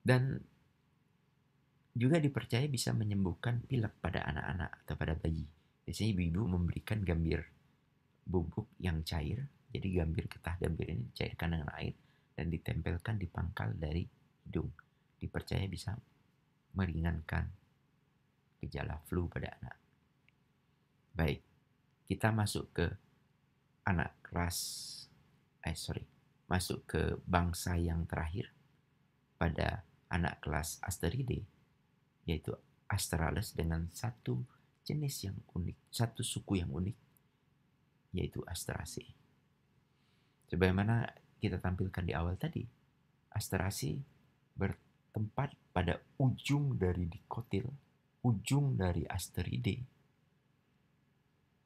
Dan juga dipercaya bisa menyembuhkan pilek pada anak-anak atau pada bayi. Biasanya ibu-ibu memberikan gambir bubuk yang cair. Jadi getah gambir ini dicairkan dengan air dan ditempelkan di pangkal dari hidung. Dipercaya bisa meringankan gejala flu pada anak. Baik, kita masuk ke masuk ke bangsa yang terakhir pada anak kelas Asteridae, yaitu Astralis dengan satu jenis yang unik, satu suku yang unik, yaitu Asteraceae. Sebagaimana kita tampilkan di awal tadi, Asteraceae bertempat pada ujung dari dikotil, ujung dari Asteridae.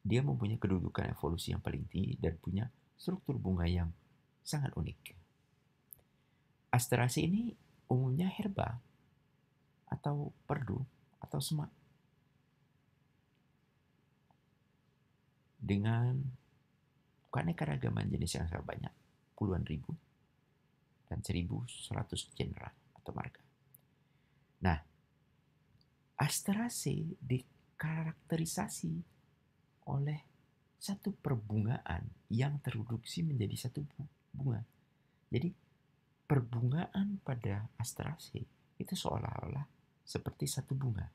Dia mempunyai kedudukan evolusi yang paling tinggi dan punya struktur bunga yang sangat unik. Asteraceae ini umumnya herba atau perdu atau semak dengan keanekaragaman jenis yang sangat banyak, puluhan ribu dan 1.100 genera atau marga. Nah, Asteraceae dikarakterisasi oleh satu perbungaan yang terreduksi menjadi satu bunga. Jadi perbungaan pada Asteraceae itu seolah-olah seperti satu bunga.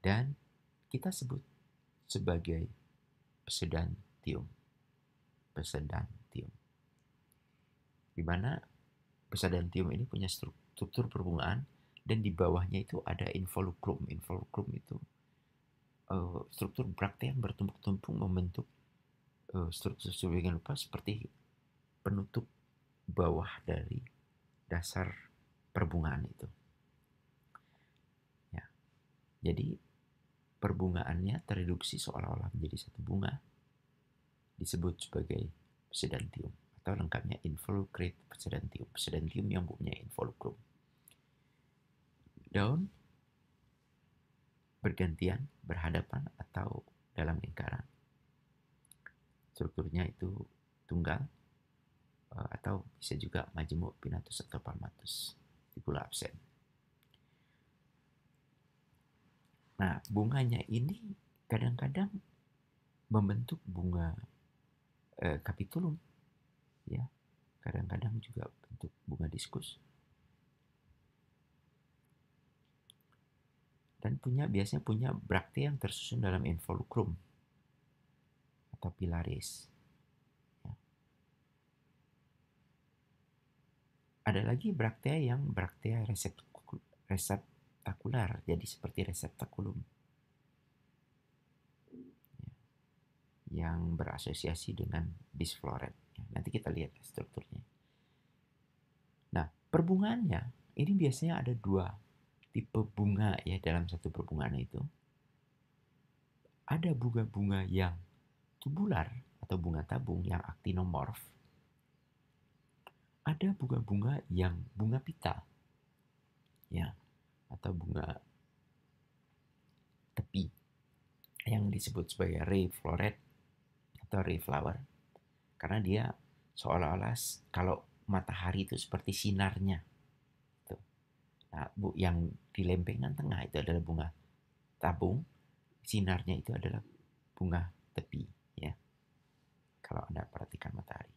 Dan kita sebut sebagai pseudanthium. Di mana pseudanthium ini punya struktur perbungaan dan di bawahnya itu ada involucrum. Involucrum itu struktur braktea yang bertumpuk-tumpuk membentuk struktur sebagian rupa seperti penutup bawah dari dasar perbungaan itu. Ya. Jadi perbungaannya tereduksi seolah-olah menjadi satu bunga, disebut sebagai pseudanthium atau lengkapnya involucrate pseudanthium. Pseudanthium yang punya involucrum. Daun bergantian, berhadapan atau dalam lingkaran. Strukturnya itu tunggal atau bisa juga majemuk, pinnatus atau palmatus, stipula absen. Nah, bunganya ini kadang-kadang membentuk bunga capitulum, ya. Kadang-kadang juga bentuk bunga diskus. Dan biasanya punya braktea yang tersusun dalam involucrum atau pilaris. Ya. Ada lagi braktea yang braktea reseptakular, jadi seperti reseptakulum. Ya. Yang berasosiasi dengan disfloret. Ya. Nanti kita lihat strukturnya. Nah, perbungaannya ini biasanya ada dua tipe bunga ya dalam satu perbungaan itu. Ada bunga-bunga yang tubular atau bunga tabung yang actinomorph. Ada bunga-bunga yang bunga pita. Ya, atau bunga tepi yang disebut sebagai ray floret atau ray flower. Karena dia seolah-olah kalau matahari itu seperti sinarnya. Nah, yang di lempengan tengah itu adalah bunga tabung, sinarnya itu adalah bunga tepi, ya. Kalau Anda perhatikan matahari.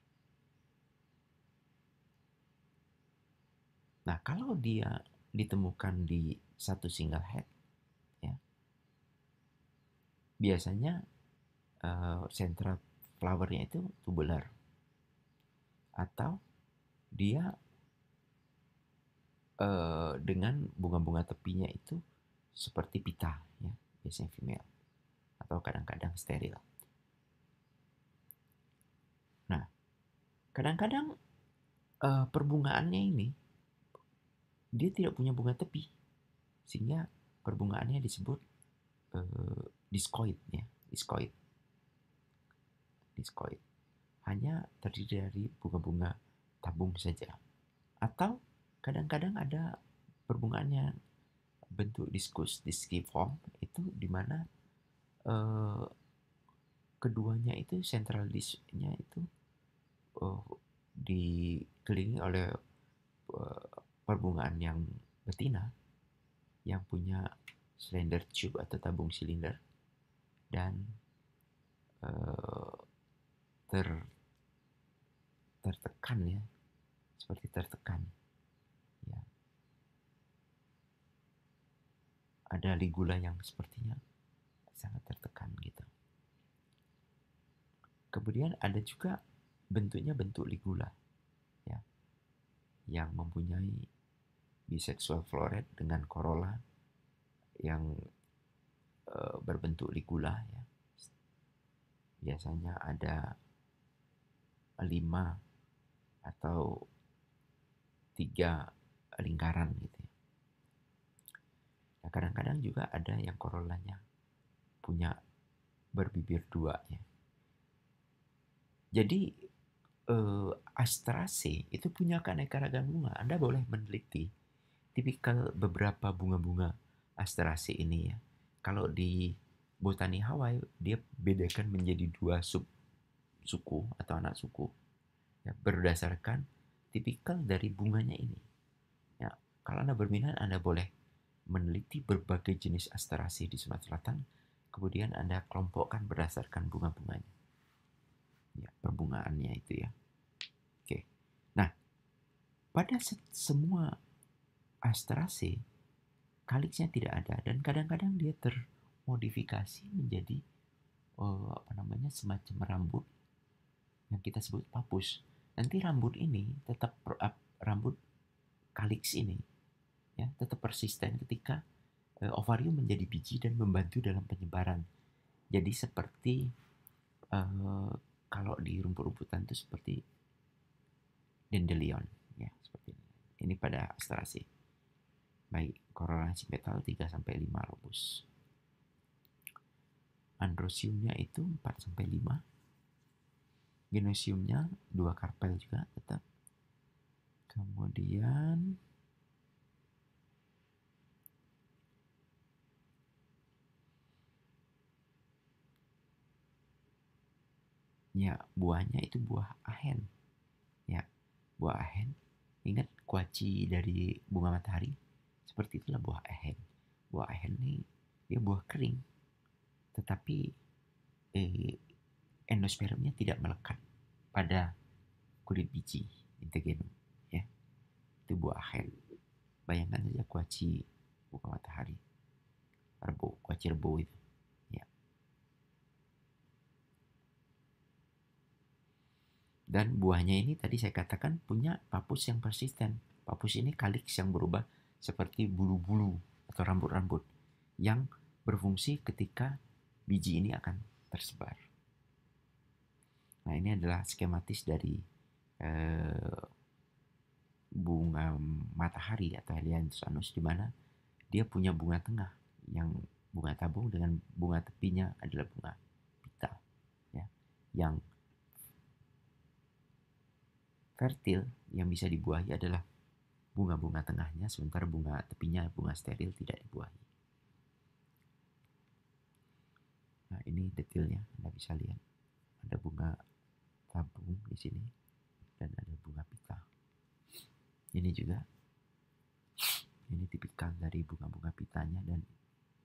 Nah, kalau dia ditemukan di satu single head, ya, biasanya sentra flowernya itu tubular atau dia dengan bunga-bunga tepinya itu seperti pita, ya, biasanya female atau kadang-kadang steril. Nah, kadang-kadang perbungaannya ini dia tidak punya bunga tepi, sehingga perbungaannya disebut discoid, ya, discoid. Hanya terdiri dari bunga-bunga tabung saja. Atau kadang-kadang ada perbungaannya bentuk disciform, itu di mana keduanya itu central disknya itu dikelilingi oleh perbungaan yang betina yang punya slender tube atau tabung silinder dan tertekan, ya, seperti tertekan, ya. Ada ligula yang sepertinya sangat tertekan gitu. Kemudian ada juga bentuknya bentuk ligula, ya, yang mempunyai bisexual floret dengan corolla yang berbentuk ligula, ya. Biasanya ada 5 atau 3 lingkaran gitu, ya. Nah, kadang-kadang juga ada yang corollanya punya berbibir 2, ya. Jadi Astraceae itu punya keanekaragaman bunga. Anda boleh meneliti tipikal beberapa bunga-bunga Astraceae ini, ya. Kalau di botani Hawaii dia bedakan menjadi 2 suku atau anak suku, ya, berdasarkan tipikal dari bunganya ini. Ya, kalau Anda berminat, Anda boleh meneliti berbagai jenis Astraceae di Sumatera Selatan, kemudian Anda kelompokkan berdasarkan bunga-bunganya, ya, perbungaannya itu, ya. Oke. Nah, pada semua Astraceae kaliksnya tidak ada, dan kadang-kadang dia termodifikasi menjadi semacam rambut yang kita sebut papus. Nanti rambut ini tetap rambut kaliks ini, ya, tetap persisten ketika ovarium menjadi biji dan membantu dalam penyebaran. Jadi seperti kalau di rumput-rumputan itu seperti dandelion, ya, seperti ini. Ini pada Astraceae. Baik, corolla simpetal 3-5 lobus. Androsiumnya itu 4-5. Genosiumnya 2 karpel juga tetap. Kemudian ya, buahnya itu buah ahen. Ya, buah ahen. Ingat kuaci dari bunga matahari? Seperti itulah buah ahen. Buah ahen ini dia buah kering, tetapi endospermnya tidak melekat pada kulit biji integenum, ya. Itu buah ahen. Bayangkan saja kuaci bunga matahari, kuaci rebo itu, ya. Dan buahnya ini tadi saya katakan punya papus yang persisten. Papus ini kaliks yang berubah seperti bulu-bulu atau rambut-rambut yang berfungsi ketika biji ini akan tersebar. Nah, ini adalah skematis dari bunga matahari atau Helianthus anus, di mana dia punya bunga tengah yang bunga tabung dengan bunga tepinya adalah bunga pita, ya, yang fertil yang bisa dibuahi adalah bunga-bunga tengahnya, sementara bunga tepinya, bunga steril, tidak dibuahi. Nah, ini detailnya Anda bisa lihat. Ada bunga tabung di sini dan ada bunga pita. Ini juga, ini tipikal dari bunga-bunga pitanya, dan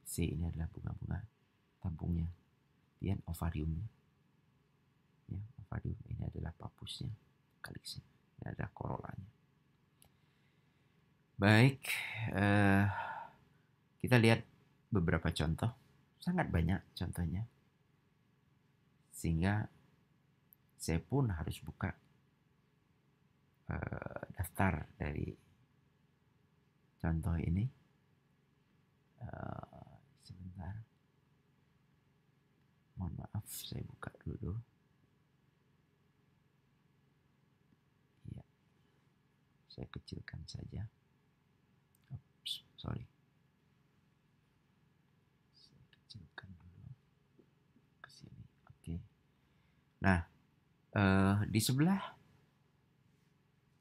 C ini adalah bunga-bunga tabungnya. Kemudian ovariumnya, ya, ovarium ini adalah papusnya, kaliksnya, ini adalah corollanya. Baik, kita lihat beberapa contoh, sangat banyak contohnya, sehingga saya pun harus buka daftar dari contoh ini. Sebentar, mohon maaf, saya buka dulu. Ya, saya kecilkan saja. Oops, sorry. Saya kecilkan dulu ke sini. Oke. Nah, di sebelah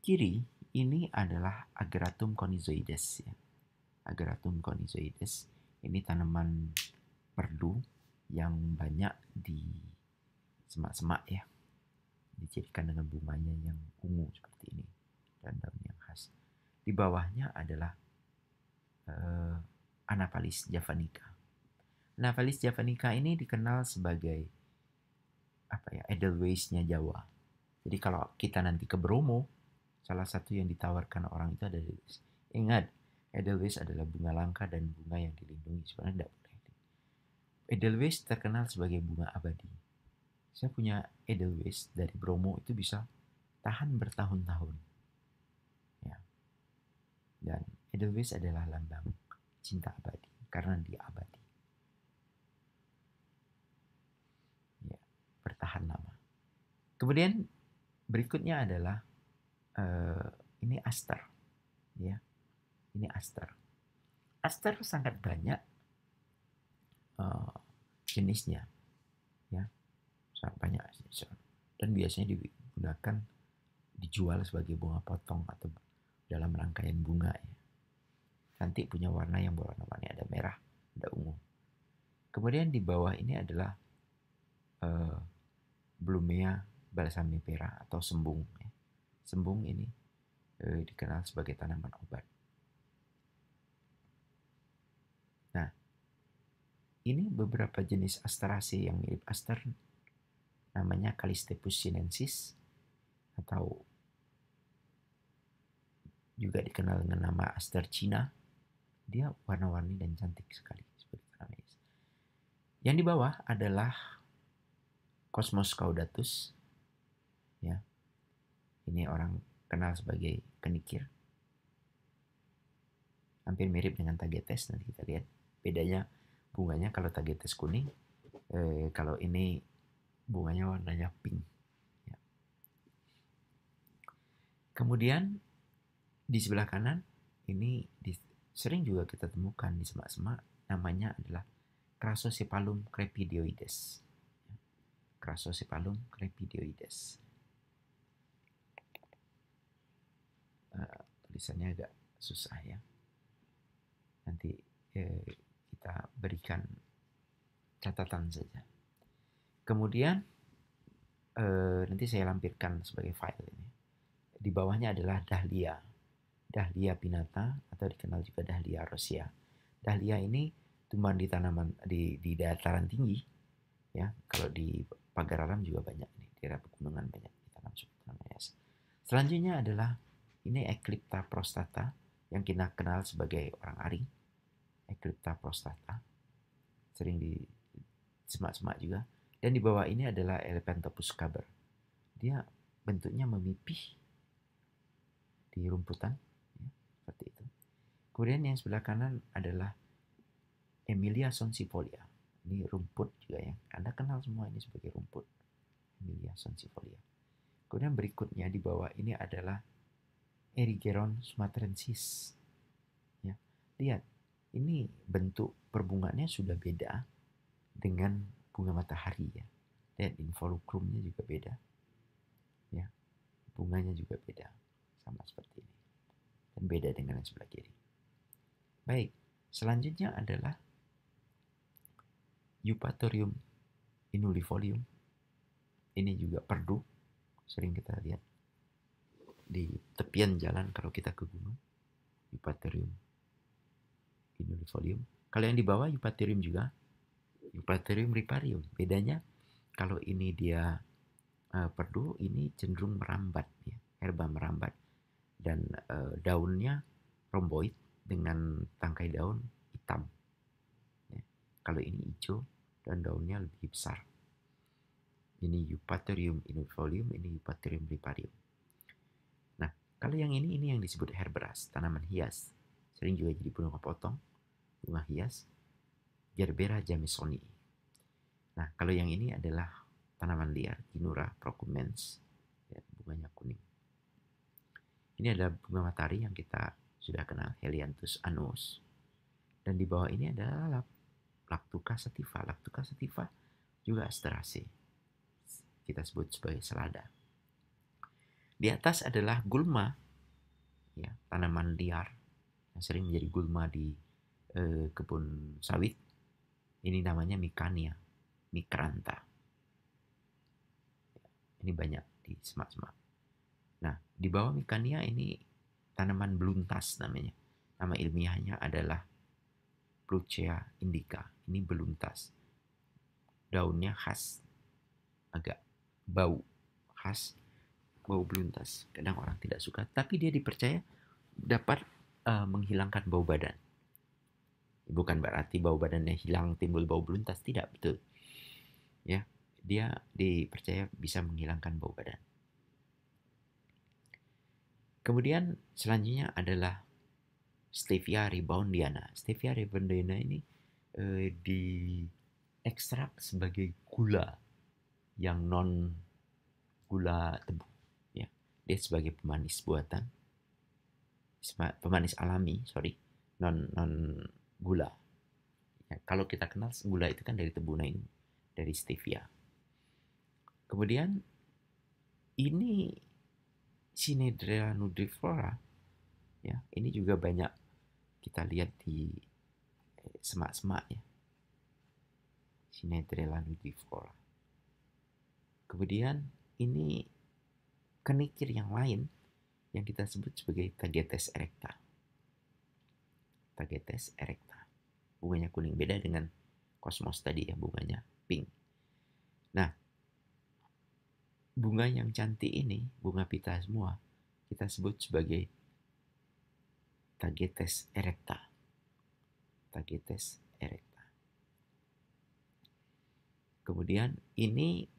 kiri ini adalah Ageratum conizoides ya. Ageratum conizoides ini tanaman perdu yang banyak di semak-semak ya. Dijadikan dengan bunganya yang ungu seperti ini dan daun yang khas. Di bawahnya adalah Anaphalis javanica. Anaphalis javanica ini dikenal sebagai Edelweiss-nya Jawa. Jadi kalau kita nanti ke Bromo, salah satu yang ditawarkan orang itu ada Edelweiss. Ingat, Edelweiss adalah bunga langka dan bunga yang dilindungi. Sebenarnya tidak boleh. Edelweiss terkenal sebagai bunga abadi. Saya punya Edelweiss dari Bromo itu bisa tahan bertahun-tahun. Ya. Dan Edelweiss adalah lambang cinta abadi karena dia abadi. Ya, bertahan lama. Kemudian berikutnya adalah ini aster. Ya. Ini aster. Aster sangat banyak jenisnya. Ya. Sangat banyak. Dan biasanya digunakan dijual sebagai bunga potong atau dalam rangkaian bunga ya. Cantik, punya warna yang berwarna-warni, ada merah, ada ungu. Kemudian di bawah ini adalah Blumea balsamifera atau sembung. Ya. Sembung ini dikenal sebagai tanaman obat. Nah, ini beberapa jenis Asteraceae yang mirip aster, namanya Callisteppus sinensis atau juga dikenal dengan nama aster Cina. Dia warna-warni dan cantik sekali seperti tanaman. Yang di bawah adalah Cosmos caudatus. Ya. Ini orang kenal sebagai kenikir. Hampir mirip dengan tagetes, nanti kita lihat bedanya bunganya. Kalau tagetes kuning, kalau ini bunganya warnanya pink. Ya. Kemudian di sebelah kanan ini sering juga kita temukan di semak-semak, namanya adalah Crassosepalum crepidioides. Crassosepalum crepidioides. Tulisannya agak susah ya. Nanti kita berikan catatan saja. Kemudian nanti saya lampirkan sebagai file ini. Di bawahnya adalah dahlia. Dahlia pinnata atau dikenal juga Dahlia rosea. Dahlia ini tumbuhan di tanaman di dataran tinggi ya. Kalau di pagar alam juga banyak, di daerah pegunungan banyak ditanam tanaman hias. Selanjutnya adalah ini Eclipta prostata yang kita kenal sebagai orang aring. Eclipta prostata sering di semak-semak juga. Dan di bawah ini adalah Elephantopus caber. Dia bentuknya memipih di rumputan ya, seperti itu. Kemudian yang sebelah kanan adalah Emilia sonsifolia. Ini rumput juga ya. Anda kenal semua ini sebagai rumput. Emilia sonsifolia. Kemudian berikutnya di bawah ini adalah Erigeron sumatrensis. Ya. Lihat, ini bentuk perbungaannya sudah beda dengan bunga matahari ya. Lihat, involucrumnya juga beda. Ya. Bunganya juga beda. Sama seperti ini. Dan beda dengan yang sebelah kiri. Baik, selanjutnya adalah Eupatorium inulifolium. Ini juga perdu, sering kita lihat di tepian jalan kalau kita ke gunung. Eupatorium inulifolium. Kalau yang di bawah Eupatorium juga, Eupatorium riparium. Bedanya kalau ini dia perdu, ini cenderung merambat ya, herba merambat, dan daunnya romboid dengan tangkai daun hitam. Ya. Kalau ini hijau dan daunnya lebih besar. Ini Eupatorium inulifolium, ini Eupatorium riparium. Nah, Kalau yang ini yang disebut herbaceae, tanaman hias. Sering juga jadi bunga potong, bunga hias, Gerbera jamesoni. Nah, kalau yang ini adalah tanaman liar, Ginura procumbens, ya, bunganya kuning. Ini adalah bunga matahari yang kita sudah kenal, Helianthus annus. Dan di bawah ini adalah Lactuca sativa. Lactuca sativa juga Asteraceae. Kita sebut sebagai selada. Di atas adalah gulma, ya, tanaman liar yang sering menjadi gulma di kebun sawit. Ini namanya Micania micrantha. Ini banyak di semak-semak. Nah, di bawah Micania ini tanaman beluntas namanya. Nama ilmiahnya adalah Pluchea indica. Ini beluntas. Daunnya khas, agak bau khas, bau beluntas. Kadang orang tidak suka, tapi dia dipercaya dapat menghilangkan bau badan. Bukan berarti bau badannya hilang, timbul bau beluntas, tidak, betul. Ya, dia dipercaya bisa menghilangkan bau badan. Kemudian selanjutnya adalah Stevia rebaudiana. Stevia rebaudiana ini diekstrak sebagai gula yang non gula tebu. Ya, dia sebagai pemanis buatan, pemanis alami, non gula. Ya, kalau kita kenal gula itu kan dari tebu, nah ini dari stevia. Kemudian ini Cynandrella nudiflora, ya, ini juga banyak kita lihat di semak-semak, ya. Cynandrella nudiflora. Kemudian ini kenikir yang lain yang kita sebut sebagai Tagetes erecta. Tagetes erecta. Bunganya kuning, beda dengan Cosmos tadi, ya, bunganya pink. Nah, bunga yang cantik ini, bunga pita semua, kita sebut sebagai Tagetes erecta. Tagetes erecta. Kemudian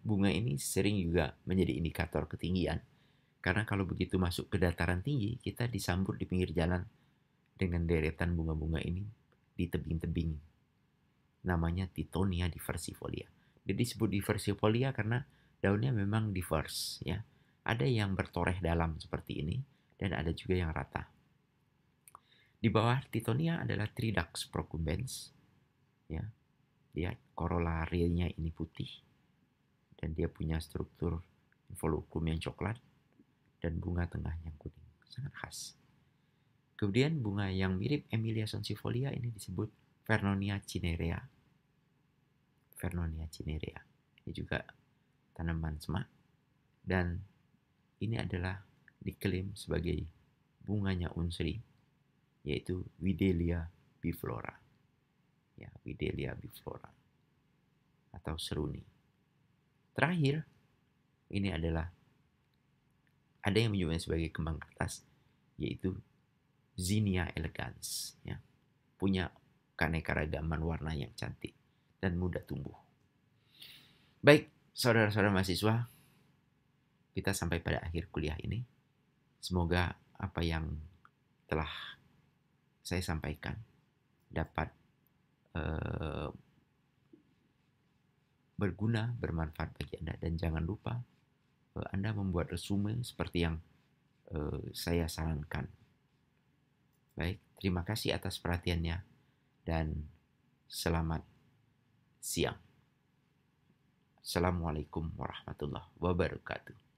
bunga ini sering juga menjadi indikator ketinggian. Karena kalau begitu masuk ke dataran tinggi, kita disambut di pinggir jalan dengan deretan bunga-bunga ini di tebing-tebing. Namanya Tithonia diversifolia. Jadi disebut diversifolia karena daunnya memang diverse, ya. Ada yang bertoreh dalam seperti ini dan ada juga yang rata. Di bawah Tithonia adalah Tridux procumbens, ya. Dia korolarinya ini putih dan dia punya struktur volukum yang coklat dan bunga tengahnya kuning, sangat khas. Kemudian bunga yang mirip Emilia sonsifolia ini disebut Vernonia cinerea. Vernonia cinerea. Ini juga tanaman semak dan ini adalah diklaim sebagai bunganya unsri, yaitu Widelia biflora. Ya, Widelia biflora atau seruni. Terakhir, ini adalah ada yang menyebutnya sebagai kembang kertas, yaitu Zinnia elegans, ya. Punya keanekaragaman warna yang cantik dan mudah tumbuh. Baik, saudara-saudara mahasiswa, kita sampai pada akhir kuliah ini. Semoga apa yang telah saya sampaikan dapat berguna, bermanfaat bagi Anda. Dan jangan lupa Anda membuat resume seperti yang saya sarankan. Baik, terima kasih atas perhatiannya dan selamat siang. Assalamualaikum warahmatullahi wabarakatuh.